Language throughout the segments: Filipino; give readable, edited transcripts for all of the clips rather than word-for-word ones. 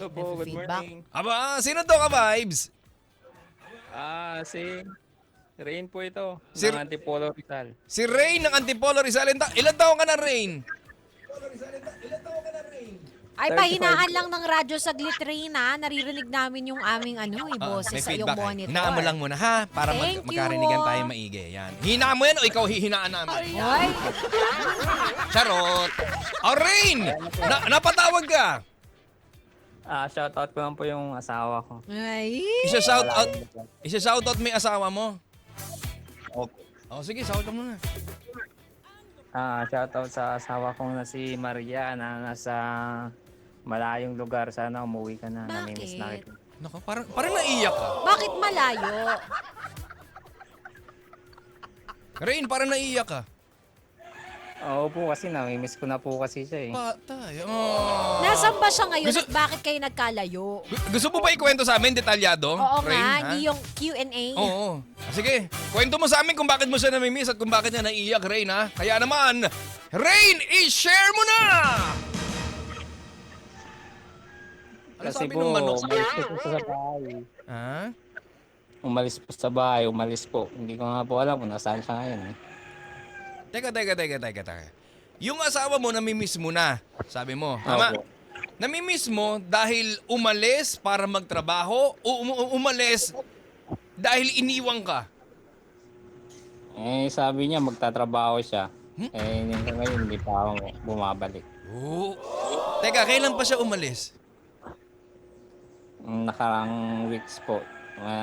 po, good Feedback. morning. Aba, sino to ka, Vibes? Si Rain po ito, Si- ng Antipolo Rizal. Si Rain ng Antipolo Rizal. Ilan taon ka na, Rain? Ay, 35 pahinaan po. lang ng radyo saglit, Rain, ha? Naririnig namin yung aming boses May sa iyong feedback eh. monitor. Hinaan mo lang muna, ha? Para Thank you. magkarinigan tayo maigi. Yan. Hinaan mo yan o ikaw hihinaan namin? Ay, Charot! Oh, Rain! Napatawag ka! Shoutout ko lang po yung asawa ko. ay. Isa-shoutout mo yung asawa mo. Opo. Oh, sige, shoutout mo na. Shoutout sa asawa kong na si Maria na nasa malayong lugar. Sana umuwi ka na. Namimiss na Bakit? kita. Naku, parang naiyak ka. Bakit malayo? Rain, parang naiyak ka. Oo po kasi namimiss ko na po kasi siya eh. Patay. Oh. Nasaan ba siya ngayon Gusto- at bakit kayo nagkalayo? Gusto mo ba ikwento sa amin detalyado? Oo Rain, nga, ha? hindi yung Q&A. Oo. Sige, kwento mo sa amin kung bakit mo siya namimiss at kung bakit niya naiiyak, Rain, ha? Kaya naman, Rain, i-share mo na! Ano Kasi sabi po, ng manok? umalis po sa bahay. Ha? Umalis po sa bahay, umalis po. Hindi ko nga po alam kung nasaan siya ngayon eh. Teka. Yung asawa mo, namimiss mo na, sabi mo. Tama? Opo. Namimiss mo dahil umalis para magtrabaho o umalis dahil iniwang ka? Sabi niya magtatrabaho siya. Ngayon hindi pa ako bumabalik. Oo. Teka, kailan pa siya umalis? Nakarang weeks po.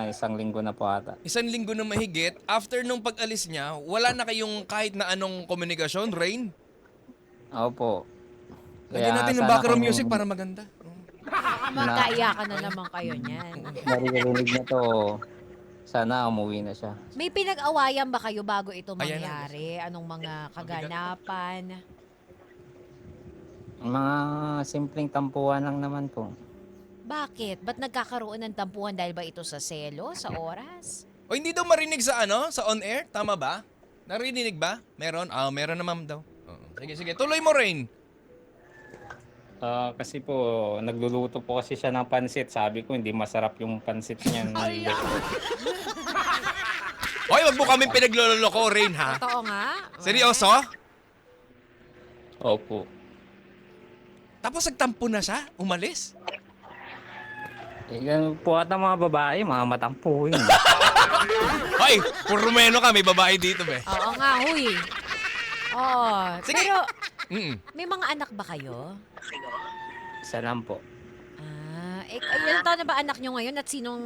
Isang linggo na po ata. 1 linggo na mahigit. After nung pag-alis niya, wala na kayong kahit na anong komunikasyon, Rain? Opo. Lagyan natin ng sana background kung music para maganda. Magkaiyakan na naman kayo niyan. Maririnig na to, sana umuwi na siya. May pinag-awayan ba kayo bago ito Ayan na. mangyari? Anong mga kaganapan? Mga simpleng tampuhan lang naman po. Bakit? Ba't nagkakaroon ng tampuhan dahil ba ito sa selo, sa oras? O hindi daw marinig sa sa on-air? Tama ba? Narinig ba? Meron? Meron na ma'am daw. Oo. Sige. Tuloy mo, Rain. Kasi po, nagluluto po kasi siya ng pansit. Sabi ko, hindi masarap yung pansit niya. Hoy, wag mo kami pinagloloko, Rain, ha? Totoo nga. Seryoso? Opo. Tapos nagtampo na siya? Umalis? Ganun po ata mga babae, mga matampo yun. Hoy, puro Romeno ka, may babae dito, be. Oo nga, huy. Oo. Sige. Pero, Mm. may mga anak ba kayo? Isa lang po. Ilan taon na ba anak nyo ngayon at sinong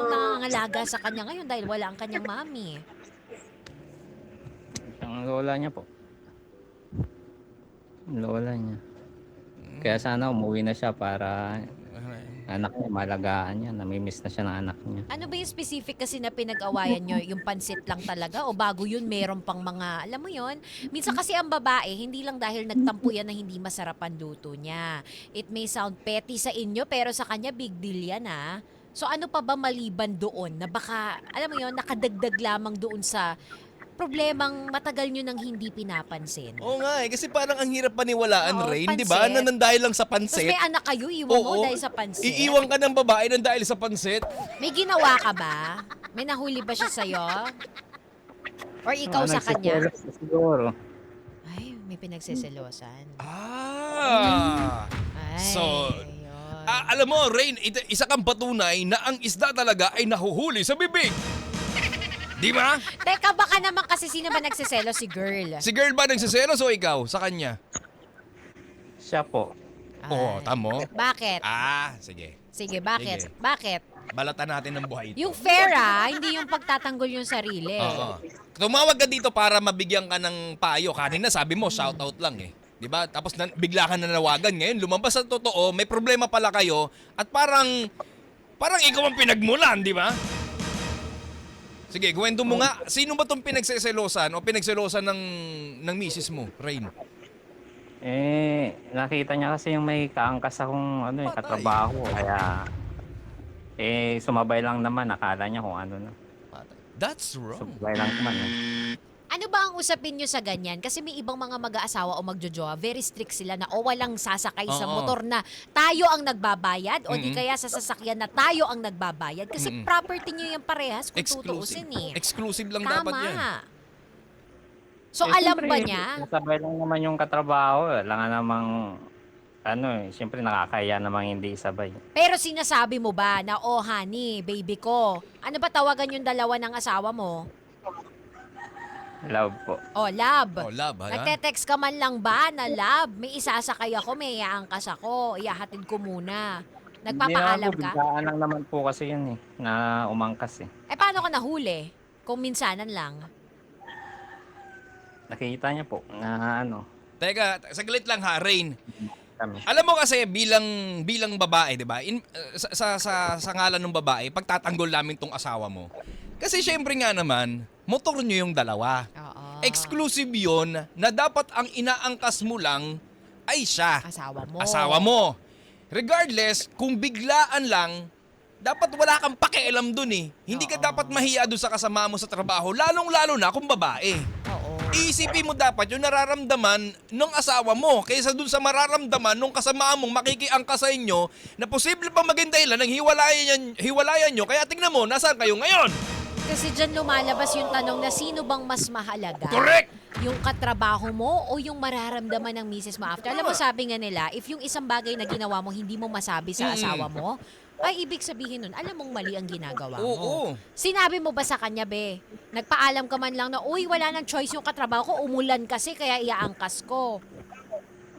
nangangalaga sa kanya ngayon dahil wala ang kanyang mami? Ang lola niya po. Ang lola niya. Kaya sana umuwi na siya para anak niya, malagaan niya. Namimiss na siya ng anak niya. Ano ba yung specific kasi na pinag-awayan nyo? Yung pansit lang talaga? O bago yun, meron pang mga, alam mo yun? Minsan kasi ang babae, hindi lang dahil nagtampo yan na hindi masarap ang luto niya. It may sound petty sa inyo, pero sa kanya big deal yan, ha? So ano pa ba maliban doon na baka, alam mo yun, nakadagdag lamang doon sa problemang matagal nyo nang hindi pinapansin? Oo nga kasi parang ang hirap paniwalaan, Oo, Rain, di ba? pansit. Na dahil lang sa Tapos pansit. may anak kayo, iwan mo dahil sa pansit? Iiwan ka ng babae ng dahil sa pansit. May ginawa ka ba? May nahuli ba siya sa'yo? Or ikaw sa kanya? Nagsiselos na siguro. Ay, may pinagseselosan. Ay, So, yun. alam mo, Rain, isa kang patunay na ang isda talaga ay nahuhuli sa bibig. Di ba? Teka, baka naman kasi sino ba nagseselos? Si girl. Si girl ba nagsiselos o ikaw sa kanya? Siya po. Oo, Ay. tamo. Bakit? Sige. Sige, bakit? Sige. Bakit? Balatan natin ng buhay ito. Yung fair, hindi yung pagtatanggol yung sarili. Oo. Tumawag ka dito para mabigyan ka ng payo. Kanina sabi mo, shoutout lang eh. 'Di ba? Tapos bigla ka nanawagan ngayon, lumabas sa totoo, may problema pala kayo at parang ikaw ang pinagmulan, 'di ba? Sige, kwento mo nga, sino ba 'tong pinagseselosan o pinagselosan ng misis mo, Rain? Nakita niya kasi yung may kaangkas akong katrabaho. Kaya, sumabay lang naman. Akala niya kung ano na. That's wrong. Sumabay lang naman. Ano ba ang usapin nyo sa ganyan? Kasi may ibang mga mag-aasawa o magjojowa, very strict sila na o walang sasakay sa Oo. motor na tayo ang nagbabayad o di Mm-mm. kaya sa sasakyan na tayo ang nagbabayad. Kasi Mm-mm. property nyo yung parehas kung Exclusive. tutuusin eh. Exclusive lang Tama. dapat yan. So alam ba niya? Sabay lang naman yung katrabaho. Wala nga namang, siyempre nakakaya namang hindi sabay. Pero sinasabi mo ba na, oh honey, baby ko, ano ba tawagan yung dalawa ng asawa mo? Love po. Oh, love. Oh, love, ha? Nagte-text ka man lang ba na love? May isasakay ako, may iaangkas ako, ihahatid ko muna. Nagpapaalam Hindi naman po, ka? biglaan lang naman po kasi yun na umangkas Eh paano ka nahuli? Kung minsanan lang. Nakikita niya po na Teka, saglit lang ha, Rain. kami. Alam mo kasi bilang babae, 'di ba? Sa ngalan ng babae, pagtatanggol namin tong asawa mo. Kasi syempre nga naman, motor nyo yung dalawa. Oo. Exclusive 'yon na dapat ang inaangkas mo lang ay siya, Asawa mo. asawa mo. Regardless, kung biglaan lang, dapat wala kang pakialam dun eh. Hindi ka Oo. dapat mahiya dun sa kasama mo sa trabaho, lalong-lalo na kung babae. Oo. Iisipin mo dapat yung nararamdaman ng asawa mo kaysa dun sa mararamdaman ng kasama mong makikiangka sa inyo na posible pa maging dahilan ng hiwalayan nyo. Kaya tingnan mo, nasaan kayo ngayon? Kasi dyan lumalabas yung tanong na sino bang mas mahalaga? Correct! Yung katrabaho mo o yung mararamdaman ng misis mo after? Alam mo, sabi nga nila, if yung isang bagay na ginawa mo hindi mo masabi sa asawa mo, ay ibig sabihin nun, alam mong mali ang ginagawa mo. Oo. Sinabi mo ba sa kanya, be? Nagpaalam ka man lang na, uy, wala nang choice yung katrabaho ko, umulan kasi kaya iaangkas ko.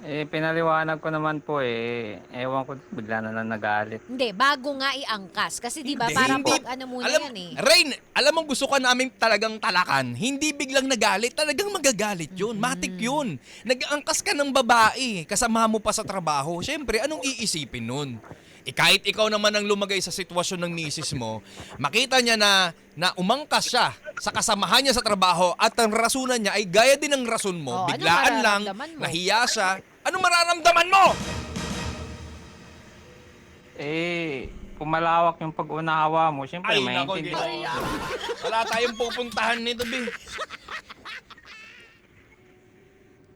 Pinaliwanag ko naman po ewan ko, bigla na lang nagalit. Hindi, bago nga iangkas. Kasi di ba Hindi, parang hindi. ano muna Alam, yan eh. Rain, alam mo gusto ka namin talagang talakan. Hindi biglang nagalit, talagang magagalit yun. Matik yun. Nag-angkas ka ng babae, kasama mo pa sa trabaho. Siyempre, anong iisipin nun? Kahit ikaw naman ang lumagay sa sitwasyon ng misis mo, makita niya na umangkas siya sa kasamahan niya sa trabaho at ang rasunan niya ay gaya din ng rason mo. Oh, ano Biglaan lang, mararamdaman mo? nahiya siya. Anong mararamdaman mo? Kung malawak yung pag-unawa mo, siyempre Ay, nako, maintindihan. wala tayong pupuntahan nito, Bi.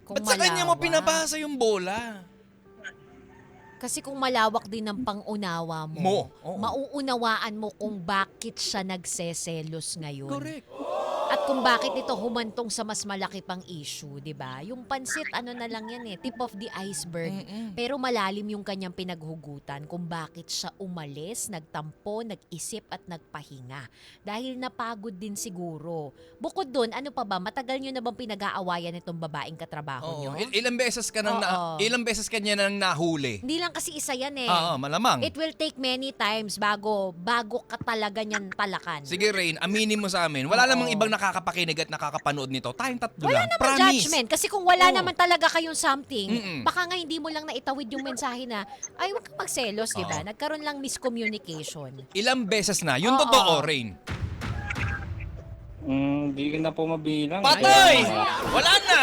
Kung Ba't sa kanya mo malawak. pinabasa yung bola? Kasi kung malawak din ang pangunawa mo, Oo. mauunawaan mo kung bakit siya nagseselos ngayon. Correct. At kung bakit ito humantong sa mas malaki pang issue, 'di ba? Yung pansit ano na lang yan tip of the iceberg. Pero malalim yung kanyang pinaghugutan kung bakit siya umalis, nagtampo, nag-isip at nagpahinga. Dahil napagod din siguro. Bukod doon, ano pa ba? Matagal niyo na bang pinag-aawayan itong babaeng katrabaho niyo? Oo. Ilang beses ka nang Oo. ilang beses ka niya nang nahuli? Hindi lang kasi isa yan eh. Oo, malamang. It will take many times bago ka talaga niyan talakan. Sige, Rain, aminin mo sa amin. Wala Oo. namang ibang nakakapakinig at nakakapanood nito. Tayong tatlo Wala lang. naman Promise. judgment. Kasi kung wala Oo. naman talaga kayong something, Mm-mm. baka nga hindi mo lang naitawid yung mensahe na, ay, huwag kang magselos, di ba? Oo. Nagkaroon lang miscommunication. Ilang beses na. Yung Oo. totoo, Rain. Hindi ko na po mabilang. Patay! Wala na!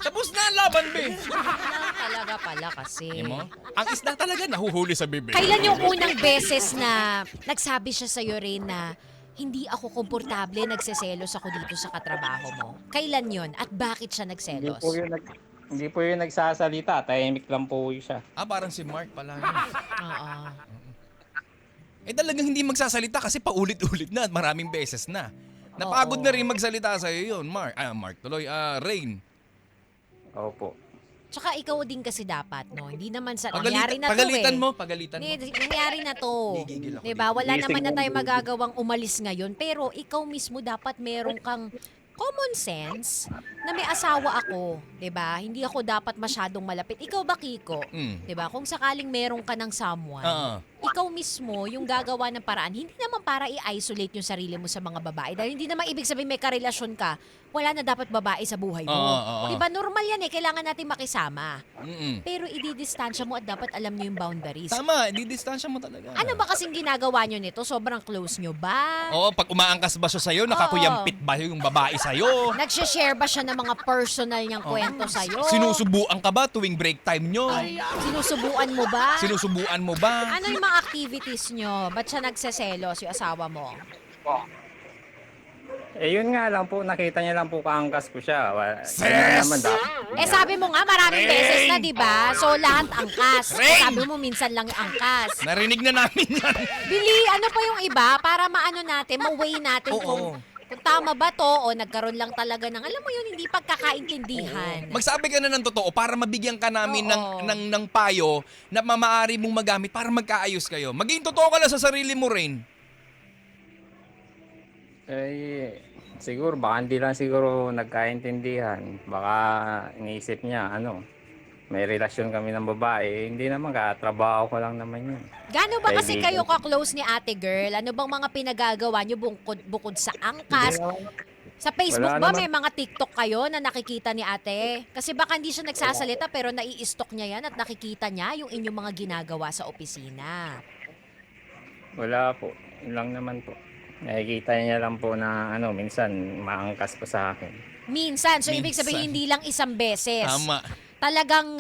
Tapos na ang laban, be. Wala talaga pala kasi. Alam mo? Ang isda talaga nahuhuli sa bibig. Kailan yung unang beses na nagsabi siya sa'yo rin na hindi ako komportable, nagseselos ako dito sa katrabaho mo? Kailan yon at bakit siya nagselos? Hindi po yung nagsasalita, tahimik lang po siya. Parang si Mark pala. Oo. Talagang hindi magsasalita kasi paulit-ulit na at maraming beses na. Napagod Oo. na rin magsalita sa'yo yun, Mark. Mark tuloy. Rain. Opo. Tsaka ikaw din kasi dapat, no? Hindi naman sa Pagalitan, nangyari na to pagalitan eh. mo, pagalitan mo. Hindi, nangyari na to. Gigigil ako Diba? Wala Gising naman na mo, tayo gigigil. magagawang umalis ngayon. Pero ikaw mismo dapat meron kang common sense na may asawa ako. Diba? Hindi ako dapat masyadong malapit. Ikaw ba, Kiko? Diba? Kung sakaling meron ka ng someone, Oo. ikaw mismo yung gagawa ng paraan, hindi naman para i-isolate yung sarili mo sa mga babae. Dahil hindi naman ibig sabihin may karelasyon ka, wala na dapat babae sa buhay mo. Oo. Diba? Normal yan eh. Kailangan natin makisama. Mm-mm. Pero ididistansya mo at dapat alam nyo yung boundaries. Tama, di-distansya mo talaga. Ano ba kasing ginagawa nyo nito? Sobrang close nyo ba? Oo, pag umaangkas ba siya sa'yo, nakakuyampit ba yung babae sa'yo? Nagsishare ba siya ng mga personal niyang kwento sa'yo? Sinusubuan ka ba tuwing break time nyo? Sinusubuan mo ba? Sinusubuan mo ba? Ano yung mga activities nyo? Ba't siya nagseselos yung asawa mo? Yun nga lang po, nakita niya lang po kaangkas ko siya. Ses! Naman dapat. Sabi mo nga, maraming Rain! beses na, di ba? So, lahat angkas. Rain! Sabi mo, minsan lang yung angkas. Narinig na namin yan. Bili, ano pa yung iba? Para maano natin, ma-weigh natin Oo. kung tama ba to o nagkaroon lang talaga ng, alam mo yun, hindi pagkakaintindihan. Magsabi ka na ng totoo para mabigyan ka namin Oo. ng payo na maaari mong magamit para magkaayos kayo. Maging totoo ka lang sa sarili mo, Rain. Siguro, baka hindi lang siguro nagkaintindihan. Baka iniisip niya, may relasyon kami ng babae. Hindi naman, katrabaho ko lang naman yun. Gano'n ba kasi Kaibigan. kayo ka-close ni ate girl? Ano bang mga pinagagawa nyo bukod sa angkas? Sa Facebook Wala ba naman. may mga TikTok kayo na nakikita ni ate? Kasi baka hindi siya nagsasalita pero nai-stalk niya yan at nakikita niya yung inyong mga ginagawa sa opisina. Wala po. Yun lang naman po. Nakikita niya lang po na minsan maangkas po sa akin. Minsan. So, ibig Minsan. sabihin, hindi lang isang beses. Tama. Talagang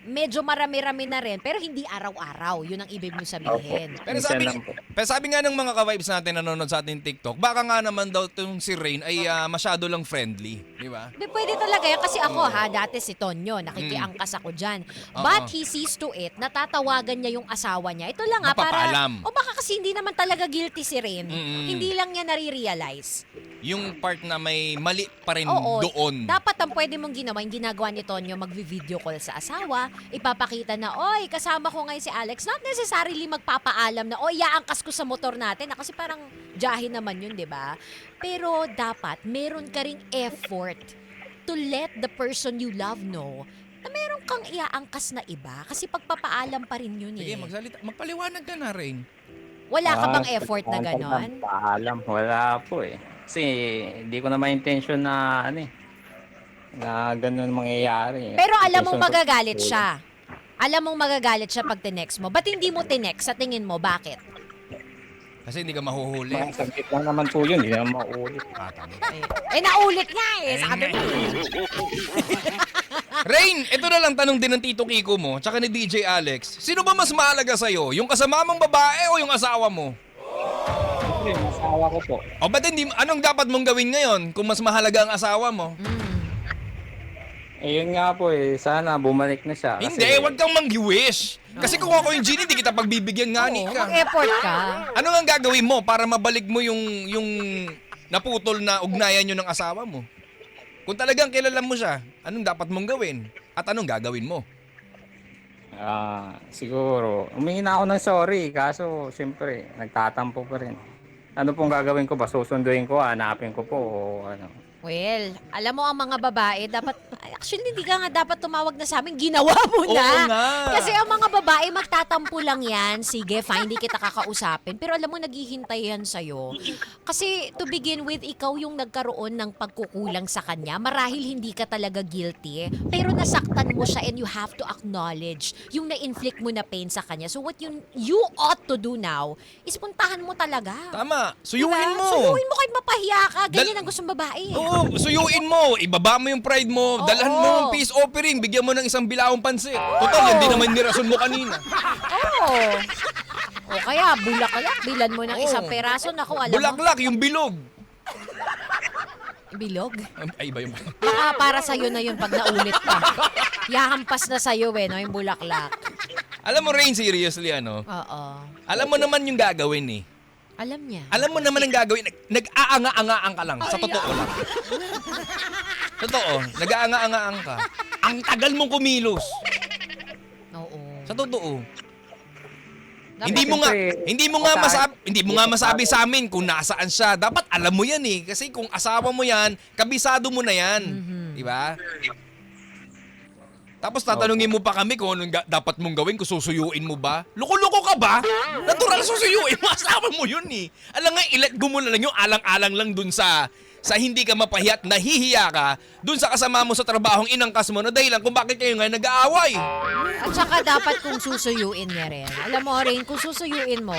medyo marami-rami na rin, pero hindi araw-araw. Yun ang ibig mo sabihin. Pero Minsan sabi, lang po. pero sabi nga ng mga ka-vibes natin na nanonood sa ating TikTok, baka nga naman daw itong si Rain ay masyado lang friendly. Di ba? Di pwede talaga yan. Kasi ako dati si Tonyo, nakikiangkas ako dyan. But he sees to it, natatawagan niya yung asawa niya. Ito lang Mapapaalam. O baka kasi hindi naman talaga guilty si Rin. Mm-mm. Hindi lang niya nare-realize. Yung part na may mali pa rin Oo. doon. Dapat ang pwede mong ginawa, yung ginagawa ni Tonyo, magvi-video call sa asawa, ipapakita na, oy, kasama ko ngayon si Alex. Not necessarily magpapaalam na, oy, iaangkas ko sa motor natin. Kasi parang jahe naman yun, di ba? Pero dapat, meron ka ring effort to let the person you love know na meron kang iaangkas na iba. Kasi pagpapaalam pa rin yun Sige, eh. magpaliwanag ka na, Rain. Wala ka bang effort na ganon? Paalam, wala po eh. Kasi hindi ko naman intention na na ganun mangyayari. Pero alam mong Intention ko- magagalit siya. Alam mong magagalit siya pag tinext mo. Ba't hindi mo tinext? Sa tingin mo, bakit? Kasi hindi ka mahuhuli. Mga saglit lang naman po yun, hindi naman maulit. Naulit nga eh. Sabi mo. Rain, ito na lang tanong din ng Tito Kiko mo, tsaka ni DJ Alex. Sino ba mas mahalaga sa'yo? Yung kasama mong babae o yung asawa mo? Siyempre, masawa ko po. O ba't hindi, anong dapat mong gawin ngayon kung mas mahalaga ang asawa mo? Yun nga po sana bumalik na siya. Hindi, wag kang mang-wish. Kasi kung ako yung genie, hindi kita pagbibigyan ngani ka. Mag-effort ka. Ano nga gagawin mo para mabalik mo yung naputol na ugnayan nyo ng asawa mo? Kung talagang kilala mo siya, anong dapat mong gawin? At anong gagawin mo? Siguro, humingi na ako ng sorry. Kaso, siyempre, nagtatampo pa rin. Ano pong gagawin ko ba? Susunduin ko, hanapin ko po o ano? Well, alam mo ang mga babae, dapat, actually hindi ka nga dapat tumawag na sa amin, ginawa mo na. Oo nga. Kasi ang mga babae, magtatampo lang yan. Sige, fine, hindi kita kakausapin. Pero alam mo, naghihintay yan sa'yo. Kasi to begin with, ikaw yung nagkaroon ng pagkukulang sa kanya. Marahil hindi ka talaga guilty. Pero nasaktan mo siya and you have to acknowledge yung na-inflict mo na pain sa kanya. So what you ought to do now is puntahan mo talaga. Tama, suyuin mo. Suyuin mo kahit mapahiya ka. Ganyan ang gustong babae. Oo, suyuin mo. Ibaba mo yung pride mo. Oo. Dalhan mo ng peace offering. Bigyan mo ng isang bilawang pansit. Total, yan din naman nirason mo kanina. Oo. O kaya, bulaklak. Bilan mo ng Oo. isang peraso. Naku, alam mo. Bulaklak, yung bilog. Bilog? Ay, iba yung... Baka para sa'yo na yun pag naulit pa. Yahampas na sa'yo no, yung bulaklak. Alam mo, Rain, seriously, Oo. alam mo naman yung gagawin eh. Alam niya. Alam mo naman ang gagawin. Nag-aanga-angaan ka lang. Sa totoo lang. Totoo. Nag-aanga-angaan ka. Ang tagal mong kumilos. Oo. Sa totoo. Dapat- Hindi mo nga masabi sa amin kung nasaan siya. Dapat alam mo yan eh. Kasi kung asawa mo yan, kabisado mo na yan. Di ba? Tapos tatanungin mo pa kami kung anong dapat mong gawin, kung susuyuin mo ba? Loko-loko ka ba? Natural susuyuin mo, asawa mo yun eh. Alam nga, ilet go mo na lang yung alang-alang lang dun sa hindi ka mapahiya at nahihiya ka dun sa kasama mo sa trabahong inangkas mo na dahilan kung bakit kayo nga nag-aaway. At saka dapat kung susuyuin niya rin. Alam mo rin, kung susuyuin mo,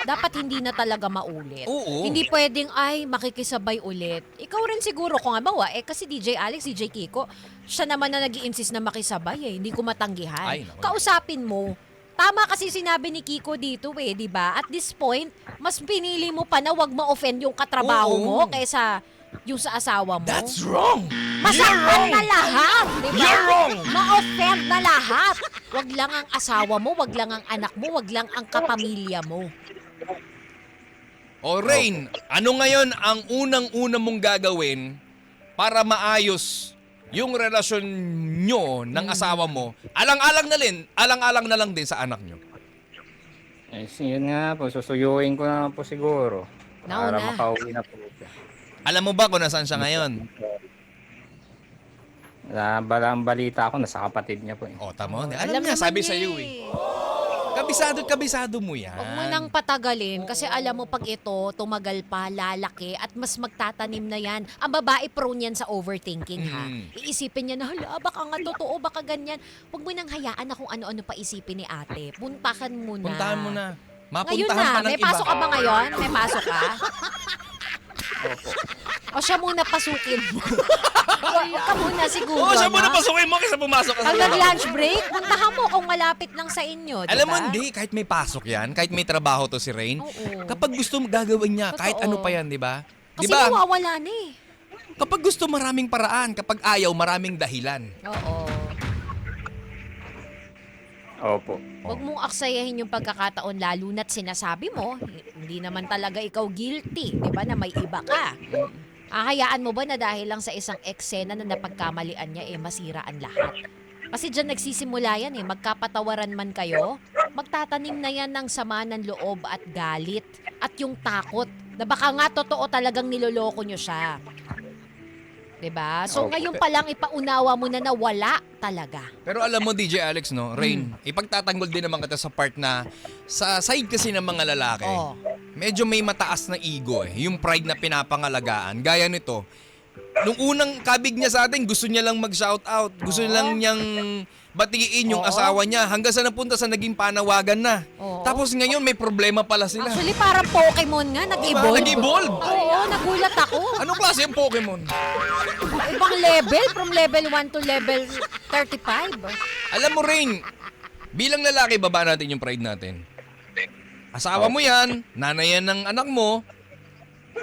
dapat hindi na talaga maulit. Oo. Hindi pwedeng, makikisabay ulit. Ikaw rin siguro, kung halimbawa, kasi DJ Alex, DJ Kiko, siya naman na nag-i-insist na makisabay eh. Hindi ko matanggihan. Ay, naku. Kausapin mo. Tama kasi sinabi ni Kiko dito di ba? At this point, mas pinili mo pa na wag ma-offend yung katrabaho Oo. mo kaysa yung sa asawa mo. That's wrong! Masaktan na lahat, di ba? You're wrong! Ma-offend na lahat. Wag lang ang asawa mo, wag lang ang anak mo, wag lang ang kapamilya mo. O Rain, ano ngayon ang unang-una mong gagawin para maayos yung relasyon nyo ng asawa mo? Alang-alang na lang din sa anak nyo. Eh, yun nga po, susuyuin ko na po siguro. Para Nauna. makauwi na po siya. Alam mo ba kung nasaan siya ngayon? Ang balita ko, nasa kapatid niya po. O, tamo. Alam niya, naman sabi niya sa'yo eh. Kabisado mo yan. Huwag mo nang patagalin kasi alam mo pag ito tumagal pa, lalaki at mas magtatanim na yan. Ang babae prone yan sa overthinking ha. Iisipin niya na hala baka nga totoo, baka ganyan. Huwag mo nang hayaan na kung ano-ano pa isipin ni ate. Puntahan mo na. Puntahan mo na. Ngayon Mapuntahan na, pa ng may iba. pasok ka ba ngayon? May pasok ka? O siya muna pasukin mo. Huwag ka muna siguro. Oo, siya muna na. pasukin mo kaysa pumasok ka sa Pag trabaho. nag-lunch break, puntahan mo kung malapit lang sa inyo, di Alam mo, ba? hindi. Kahit may pasok yan, kahit may trabaho to si Rain, Oo. kapag gusto mo gagawin niya, kahit Totoo. ano pa yan, di ba? Di Kasi ba? mawawala na eh. Kapag gusto, maraming paraan. Kapag ayaw, maraming dahilan. Oo. Opo. Huwag mong aksayahin yung pagkakataon lalo na't sinasabi mo, hindi naman talaga ikaw guilty, di ba, na may iba ka. Ahayaan mo ba na dahil lang sa isang eksena na napagkamalian niya, masira ang lahat? Kasi dyan nagsisimula yan magkapatawaran man kayo, magtatanim na yan ng sama ng loob at galit at yung takot na baka nga totoo talagang niloloko nyo siya. 'Di ba? So Okay. ngayon pa lang ipaunawa mo na wala talaga. Pero alam mo, DJ Alex, no? Rain, ipagtatanggol din naman kita sa part na sa side kasi ng mga lalaki, Oh. medyo may mataas na ego yung pride na pinapangalagaan. Gaya nito, nung unang kabig niya sa atin, gusto niya lang mag-shoutout. Gusto Oo. lang niyang batiin yung Oo. asawa niya hanggang sa napunta sa naging panawagan na. Oo. Tapos ngayon may problema pala sila. Actually, parang Pokemon nga, nag-evolve. Nag-evolve? Oo, nagulat ako. Anong klase yung Pokemon? Ibang level, from level 1 to level 35. Alam mo, Rain, bilang lalaki, baba natin yung pride natin. Asawa mo yan, nanay yan ng anak mo,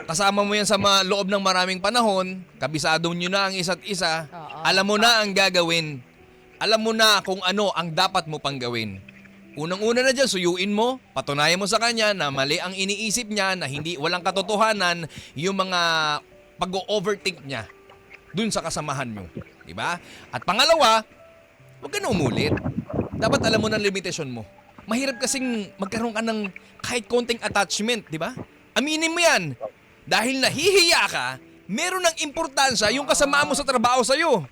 kasama mo yan sa loob ng maraming panahon, kabisado nyo na ang isa't isa, Oo. alam mo na ang gagawin. Alam mo na kung ano ang dapat mo pang gawin. Unang-una na dyan, suyuin mo, patunayan mo sa kanya na mali ang iniisip niya, na hindi walang katotohanan yung mga pag-overthink niya dun sa kasamahan mo. Diba? At pangalawa, huwag ka na umulit. Dapat alam mo ng limitasyon mo. Mahirap kasing magkaroon ka ng kahit konting attachment, di ba? Aminin mo yan. Dahil nahihiya ka, meron ng importansya yung kasama mo sa trabaho sa'yo.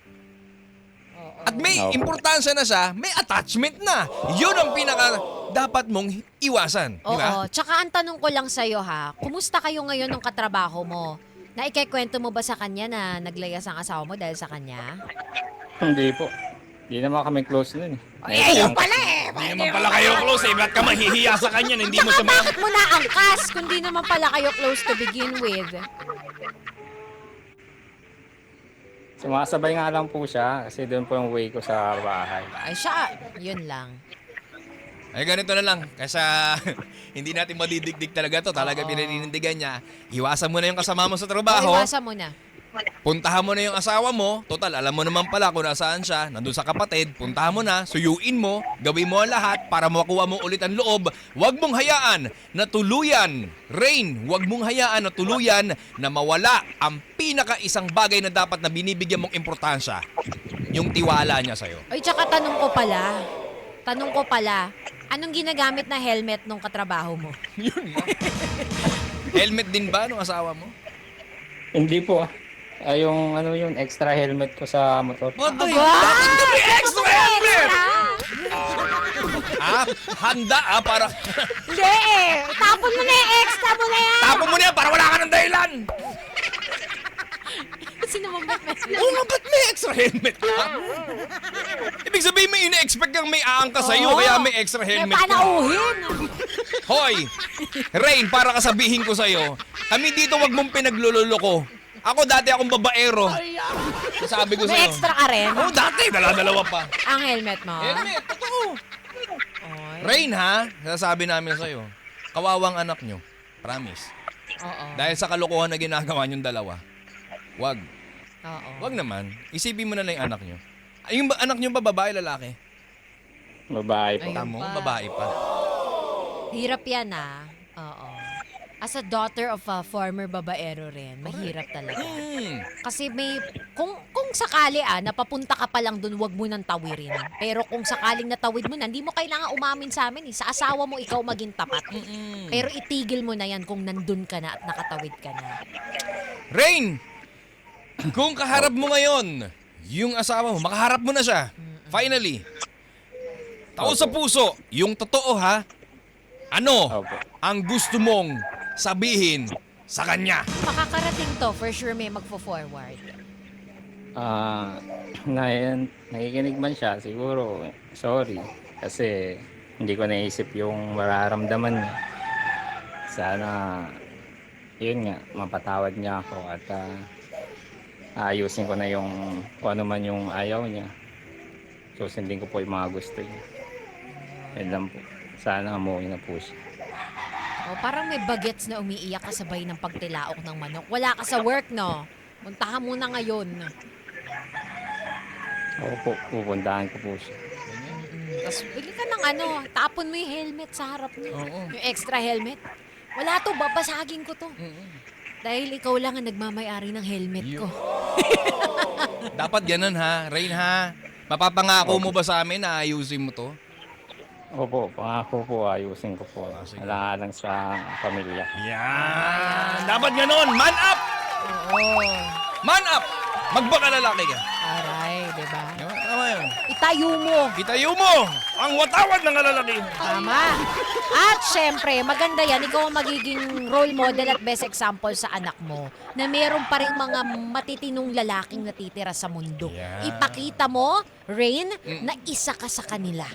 At may Okay. importansya na siya, may attachment na. Yun ang pinaka dapat mong iwasan. Di ba? Oo, tsaka ang tanong ko lang sa'yo kumusta kayo ngayon ng katrabaho mo? Na ikikwento mo ba sa kanya na naglayas ang asawa mo dahil sa kanya? Hindi po. Hindi naman kami close nun. Ayun pala Hindi naman pala kayo close eh. Ba't ka mahihiya sa kanya na hindi mo Tsaka siya bakit mo naangkas kung di naman pala kayo close to begin with? Sumasabay nga lang po siya kasi doon po yung way ko sa bahay. Ay siya, yun lang. Ay, ganito na lang. Kaysa hindi natin madidigdig talaga to. Talaga Oo. pinaninindigan niya. Iwasan mo na yung kasama mo sa O, trabaho. iwasan mo na. Puntahan mo na yung asawa mo. Total, alam mo naman pala kung nasaan siya. Nandun sa kapatid. Puntahan mo na. Suyuin mo. Gawin mo ang lahat para makuha mo ulit ang loob. Huwag mong hayaan na tuluyan. Rain, huwag mong hayaan na tuluyan na mawala ang pinaka-isang bagay na dapat na binibigyan mong importansya. Yung tiwala niya sa'yo. Ay, tsaka tanong ko pala, anong ginagamit na helmet nung katrabaho mo? Yun. Helmet din ba nung asawa mo? Hindi po. Yung yung extra helmet ko sa motor. Bakit Aba! ka may extra helmet? Extra! Handa para... Hindi tapon mo na yung extra mo na yan! Tapon mo na yan para wala ka ng dahilan. Kasi naman ba't may... Oo nga, ba't may extra helmet ka? Ibig sabihin may ina-expect kang may aangka sa'yo, Oo. kaya may extra helmet May ka. panauhin! Hoy, Rain, para kasabihin ko sa'yo, kami dito wag mong pinaglululoko. Ako dati akong babaero. Sabi ko May sa'yo. extra ka rin? Oo, dati, dala-dalawa pa. Ang helmet mo? Helmet, totoo. Oy. Rain ha, sasabi namin sa'yo, kawawang anak nyo. Promise. Oo. Dahil sa kalokohan na ginagawa nyong dalawa, wag. Oo. Wag naman. Isipin mo na lang yung anak nyo. Ay, yung anak nyo ba babae, lalaki? Babae po. Ayun. Tamo, pa. babae pa. Hirap yan Oo. As a daughter of a former babaero rin, mahirap talaga. Kasi kung sakali napapunta ka pa lang dun, wag mo nang tawirin. Pero kung sakaling natawid mo na, hindi mo kailangan umamin sa amin. Sa asawa mo, ikaw maging tapat. Pero itigil mo na yan kung nandun ka na at nakatawid ka na. Rain! Kung kaharap mo ngayon, yung asawa mo, makaharap mo na siya. Finally. Tao sa puso, yung totoo ha, ano Opo. ang gusto mong sabihin sa kanya? Makakarating to, for sure may magfo-forward. Nakikinig man siya, siguro, sorry. Kasi hindi ko naisip yung mararamdaman niya. Sana, yun nga, mapatawad niya ako at ayusin ko na yung kung ano man yung ayaw niya. Susundin ko po yung mga gusto niya. Yan lang po. Sana umuwi na po siya. Parang may bagets na umiiyak kasabay ng pagtilaok ng manok. Wala ka sa work, no? Puntahan mo na ngayon. Ako po, pupuntahan ko po siya. Tapos bili ka ng tapon mo yung helmet sa harap niya. Oo. Yung extra helmet. Wala to, babasagin ko to. Dahil ikaw lang ang nagmamayari ng helmet ko. Dapat ganun ha, Rain ha. Mapapangako mo ba sa amin na ayusin mo to? Opo, pangako po, ayusin ko po. Sige. Alang-alang sa pamilya. Yan! Dapat ganun! Man up! Oo. Man up! Magpakalalaki ka. Aray, di ba? Tama yun. Itayo mo. Itayo mo ang watawad ng kalalaki. Tama. At syempre, maganda yan. Ikaw ang magiging role model at best example sa anak mo na meron pa rin mga matitinong lalaking natitira sa mundo. Yeah. Ipakita mo, Rain, na isa ka sa kanila.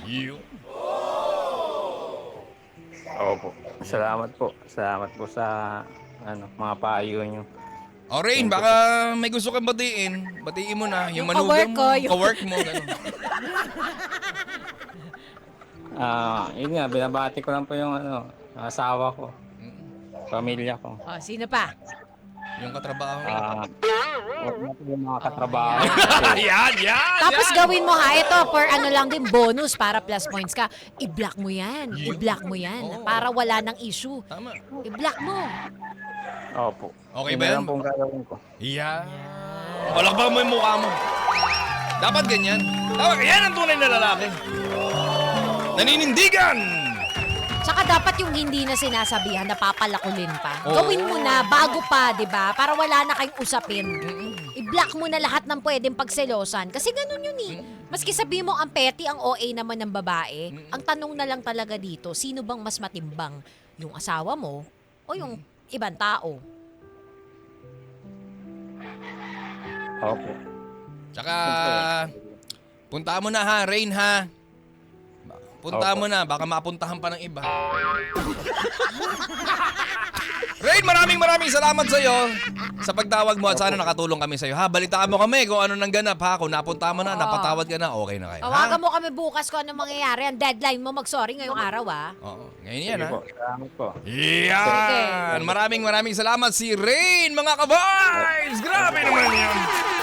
Opo. Salamat po. Salamat po sa mga payo niyo. O Rain, baka may gusto kang batiin. Batiin mo na. Yung Yung ka-work manugang ko, mo, yung- ka-work mo. Ganun. Yun nga, binabati ko lang po yung asawa ko. Pamilya ko. Sino pa? Yung katrabaho mo. Huwag na po yung mga katrabaho. Yan! Tapos gawin mo ito for lang din bonus para plus points ka. I-block mo yan. I-block mo yan. Oo. Para wala ng issue. Tama. I-block mo. Opo. Okay Yun ba na yan? lang pong gagawin ko. Yan. Palakbang mo yung mukha mo. Dapat ganyan. Dapat yan ang tunay na lalaki. Naninindigan! Tsaka dapat yung hindi na sinasabihan, napapalakulin pa. Oo. Gawin mo na bago pa, 'di ba? Para wala na kayong usapin. I-block mo na lahat ng pwedeng pagselosan. Kasi ganun yun eh. Maski sabi mo ang petty, ang OA naman ng babae, ang tanong na lang talaga dito, sino bang mas matimbang? Yung asawa mo o yung ibang tao? Opo. Tsaka, punta mo na ha, Rain ha. Punta Opo. mo na, baka mapuntahan pa ng iba. Rain, maraming salamat sa iyo sa pagtawag mo at sana nakatulong kami sa iyo. Ha, balitaan mo kami kung ano nang ganap ha. Kung napunta mo na, napatawad ka na, okay na kayo. Tawagan Ha? mo kami bukas kung ano mangyayari. Ang deadline mo mag-sorry ngayong araw, Oo, ngayon yan Sige ha. po. Salamat po. Yan! Maraming salamat si Rain, mga ka-boys! Grabe naman yan!